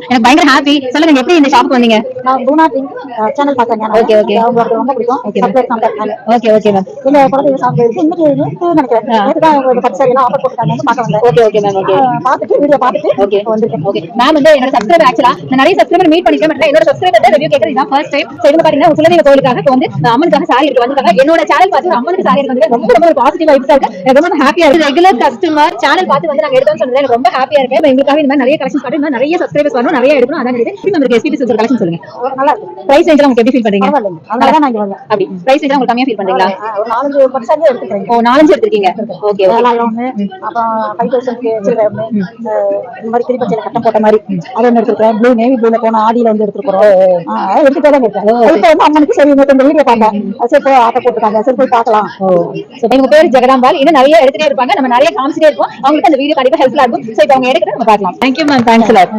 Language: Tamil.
எனக்கு பயங்கர ஹாப்பி. சொல்லுங்க எப்படி இந்த ஷாப்க்கு வந்தீங்க? நான் பூனா ட்ரிங்க் சேனல் பார்த்தேன். ஓகே ஓகே உங்களுக்கு ரொம்ப பிடிக்கும். ஓகே சப்ஸ்கிரைப் பண்ணேன். Okay okay ma'am. இந்த குழந்தைங்க ஷாப் இருக்கு. இன்னைக்கு நேத்து நினைக்கிறேன். நேத்து தான் உங்களுக்கு பட்டு சாரி எல்லாம் ஆஃபர் போட்டுருக்காங்க பார்க்க வந்தேன். Okay okay ma'am. ஓகே பார்த்துட்டு வீடியோ பார்த்துட்டு ஓகே வந்திருக்கேன். ஓகே மேம் வந்து என்னோட சப்ஸ்கிரைபர் ஆக்சுவலா நான் நிறைய சப்ஸ்கிரைபர் மீட் பண்ணிருக்கேன். பட் என்னோட சப்ஸ்கிரைபர் ரிவ்யூ கேட்கறது இதான் ஃபர்ஸ்ட் டைம். சோ இவங்க பாத்தீங்கன்னா குலதெய்வ கோயிலுக்காக இப்போ வந்து அம்மனுக்காக சாரி எடுத்து வந்திருக்காங்க. என்னோட சேனல் பார்த்து ஒரு அம்மனுக்கு சாரி எடுத்து வந்து ரொம்ப ரொம்ப பாசிட்டிவ் வைப்ஸா இருக்கு. எனக்கு ரொம்ப ஹாப்பியா இருக்கு. ரெகுலர் கஸ்டமர் சேனல் பார்த்து வந்து நாங்க எடுத்தோம்னு சொன்னது எனக்கு ரொம்ப ஹாப்பியா இருக்கு. எங்களுக்காக இந்த மாதிரி நிறைய கலெக்ஷன்ஸ் காட்டு, இன்னும் நிறைய சப்ஸ்கிரைபர்ஸ் வரணும், நிறைய எடுக்கணும். அதான் இது நமக்கு எஸ்பிடி சில்க்ஸ் கலெக்ஷன் சொல்லுங்க. நல்லா இருக்கு. பிரைஸ் ரேஞ்ச்ல உங்களுக்கு எப்படி ஃபீல் பண்றீங்க? அதனால நான் இங்க வந்தேன். அப்படி பிரைஸ் ரேஞ்ச்ல உங்களுக்கு கம்மியா ஃபீல் பண்றீங்களா? ஒரு 4 பட்டு சாரி எடுத்துக்கிறேன். ஓ 4 எடுத்துருக்கீங்க. Okay okay. அப்புறம் 5000க்கு இந்த மாதிரி திருப்பி பச்சையில கட்டம் போட்ட மாதிரி அது ஒன்று எடுத்துருக்கேன். ப்ளூ நேவி ப்ளூல போன ஆடியில வந்து எடுத்துருக்கோம். எடுத்துட்டு தான் இருக்கேன். இப்போ வந்து அம்மனுக்கு சரி இந்த வீடியோ பார்த்தேன். சரி போய் ஆட்டோ போட்டுருக்காங்க. சரி போய் பார்க்கலாம். எங்க பேர் ஜெகதாம்பாள். இன்னும் நிறைய எடுத்துட்டே இருப்பாங்க. நம்ம நிறைய காமிச்சிட்டே இருப்போம். அவங்களுக்கு அந்த வீடியோ கண்டிப்பா ஹெல்ப்ஃபுல்லா இருக்கும். சோ இப்போ அவங்க எடுக்கிறத நம்ம பார்க்கலாம். Thank you ma'am. Thanks a lot.